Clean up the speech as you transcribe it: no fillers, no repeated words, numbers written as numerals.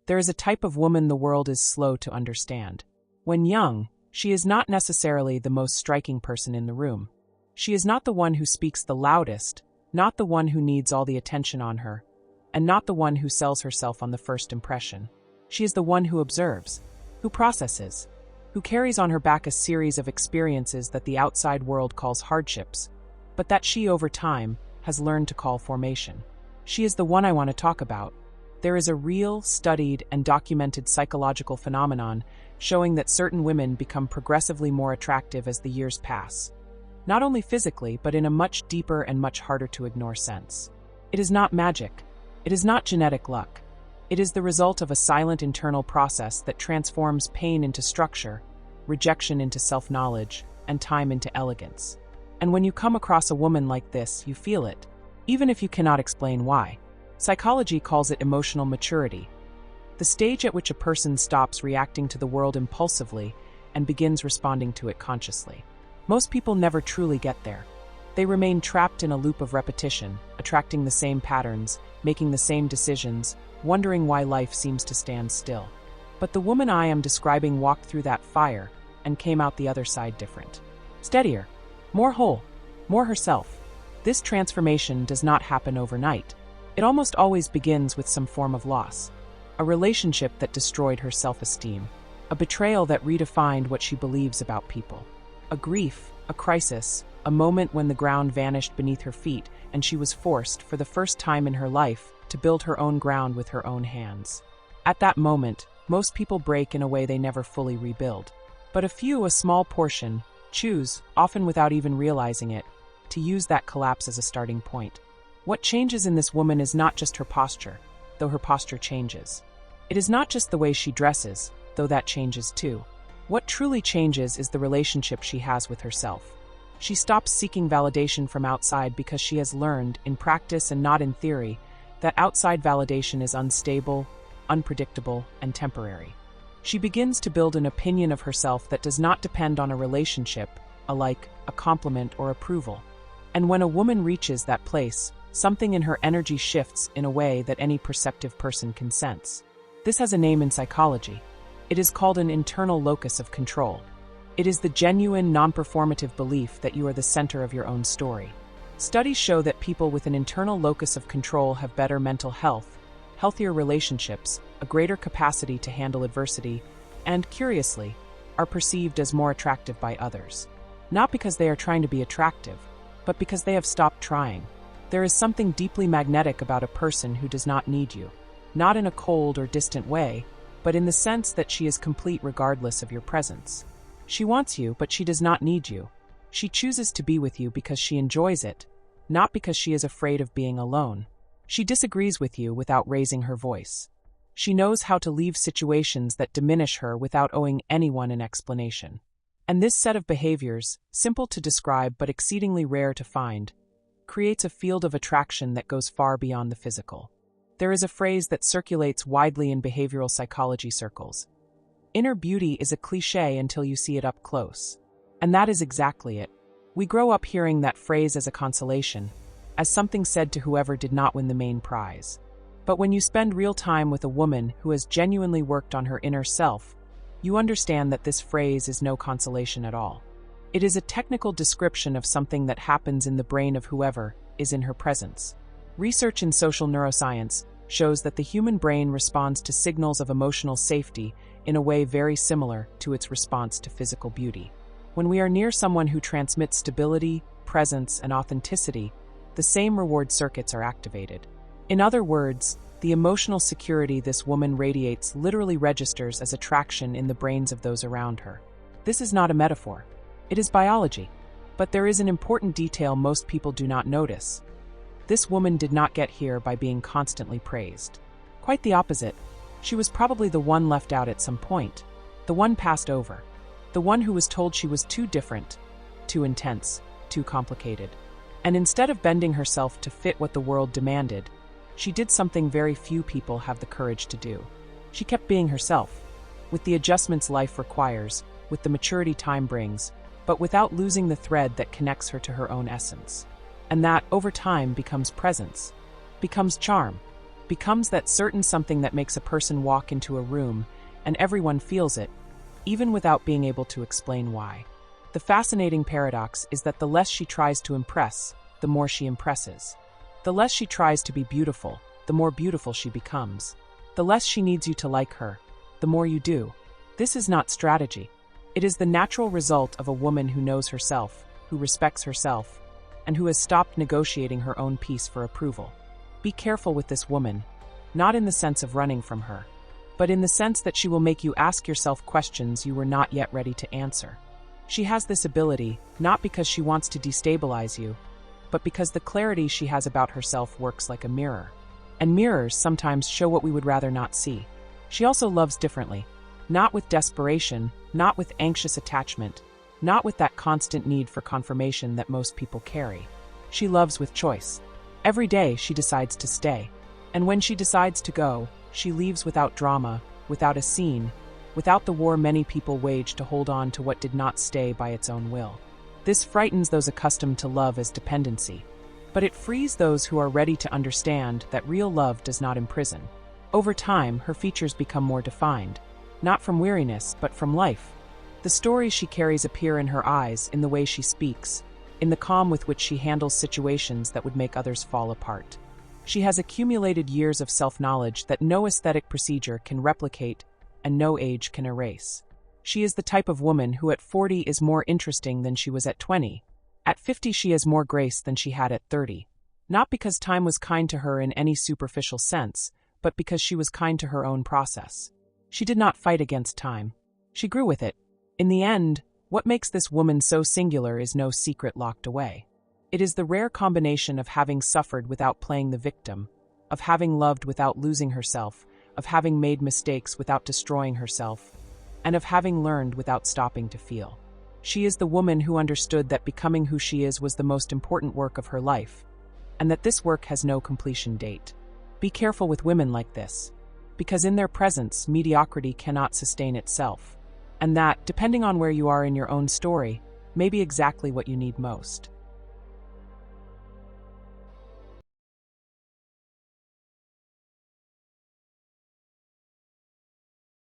There is a type of woman the world is slow to understand. When young, she is not necessarily the most striking person in the room. She is not the one who speaks the loudest, not the one who needs all the attention on her, and not the one who sells herself on the first impression. She is the one who observes, who processes, who carries on her back a series of experiences that the outside world calls hardships, but that she, over time, has learned to call formation. She is the one I want to talk about. There is a real, studied, and documented psychological phenomenon showing that certain women become progressively more attractive as the years pass. Not only physically, but in a much deeper and much harder to ignore sense. It is not magic. It is not genetic luck. It is the result of a silent internal process that transforms pain into structure, rejection into self-knowledge, and time into elegance. And when you come across a woman like this, you feel it, even if you cannot explain why. Psychology calls it emotional maturity, the stage at which a person stops reacting to the world impulsively and begins responding to it consciously. Most people never truly get there. They remain trapped in a loop of repetition, attracting the same patterns, making the same decisions, wondering why life seems to stand still. But the woman I am describing walked through that fire and came out the other side different. Steadier, more whole, more herself. This transformation does not happen overnight. It almost always begins with some form of loss. A relationship that destroyed her self-esteem. A betrayal that redefined what she believes about people. A grief, a crisis, a moment when the ground vanished beneath her feet and she was forced, for the first time in her life, to build her own ground with her own hands. At that moment, most people break in a way they never fully rebuild. But a few, a small portion, choose, often without even realizing it, to use that collapse as a starting point. What changes in this woman is not just her posture, though her posture changes. It is not just the way she dresses, though that changes too. What truly changes is the relationship she has with herself. She stops seeking validation from outside because she has learned, in practice and not in theory, that outside validation is unstable, unpredictable, and temporary. She begins to build an opinion of herself that does not depend on a relationship, a like, a compliment, or approval. And when a woman reaches that place, something in her energy shifts in a way that any perceptive person can sense. This has a name in psychology. It is called an internal locus of control. It is the genuine, non-performative belief that you are the center of your own story. Studies show that people with an internal locus of control have better mental health, healthier relationships, a greater capacity to handle adversity, and, curiously, are perceived as more attractive by others. Not because they are trying to be attractive, but because they have stopped trying. There is something deeply magnetic about a person who does not need you, not in a cold or distant way, but in the sense that she is complete regardless of your presence. She wants you, but she does not need you. She chooses to be with you because she enjoys it, not because she is afraid of being alone. She disagrees with you without raising her voice. She knows how to leave situations that diminish her without owing anyone an explanation. And this set of behaviors, simple to describe but exceedingly rare to find, creates a field of attraction that goes far beyond the physical. There is a phrase that circulates widely in behavioral psychology circles. Inner beauty is a cliché until you see it up close. And that is exactly it. We grow up hearing that phrase as a consolation, as something said to whoever did not win the main prize. But when you spend real time with a woman who has genuinely worked on her inner self, you understand that this phrase is no consolation at all. It is a technical description of something that happens in the brain of whoever is in her presence. Research in social neuroscience shows that the human brain responds to signals of emotional safety in a way very similar to its response to physical beauty. When we are near someone who transmits stability, presence, and authenticity, the same reward circuits are activated. In other words, the emotional security this woman radiates literally registers as attraction in the brains of those around her. This is not a metaphor. It is biology. But there is an important detail most people do not notice. This woman did not get here by being constantly praised. Quite the opposite. She was probably the one left out at some point, the one passed over, the one who was told she was too different, too intense, too complicated. And instead of bending herself to fit what the world demanded, she did something very few people have the courage to do. She kept being herself, with the adjustments life requires, with the maturity time brings, but without losing the thread that connects her to her own essence. And that, over time, becomes presence, becomes charm, becomes that certain something that makes a person walk into a room and everyone feels it, even without being able to explain why. The fascinating paradox is that the less she tries to impress, the more she impresses. The less she tries to be beautiful, the more beautiful she becomes. The less she needs you to like her, the more you do. This is not strategy. It is the natural result of a woman who knows herself, who respects herself, and who has stopped negotiating her own peace for approval. Be careful with this woman, not in the sense of running from her, but in the sense that she will make you ask yourself questions you were not yet ready to answer. She has this ability, not because she wants to destabilize you, but because the clarity she has about herself works like a mirror. And mirrors sometimes show what we would rather not see. She also loves differently, not with desperation, not with anxious attachment, not with that constant need for confirmation that most people carry. She loves with choice. Every day she decides to stay. And when she decides to go, she leaves without drama, without a scene, without the war many people wage to hold on to what did not stay by its own will. This frightens those accustomed to love as dependency, but it frees those who are ready to understand that real love does not imprison. Over time, her features become more defined, not from weariness, but from life. The stories she carries appear in her eyes, in the way she speaks, in the calm with which she handles situations that would make others fall apart. She has accumulated years of self-knowledge that no aesthetic procedure can replicate and no age can erase. She is the type of woman who at 40 is more interesting than she was at 20. At 50 she has more grace than she had at 30. Not because time was kind to her in any superficial sense, but because she was kind to her own process. She did not fight against time. She grew with it. In the end, what makes this woman so singular is no secret locked away. It is the rare combination of having suffered without playing the victim, of having loved without losing herself, of having made mistakes without destroying herself, and of having learned without stopping to feel. She is the woman who understood that becoming who she is was the most important work of her life, and that this work has no completion date. Be careful with women like this, because in their presence, mediocrity cannot sustain itself, and that, depending on where you are in your own story, may be exactly what you need most.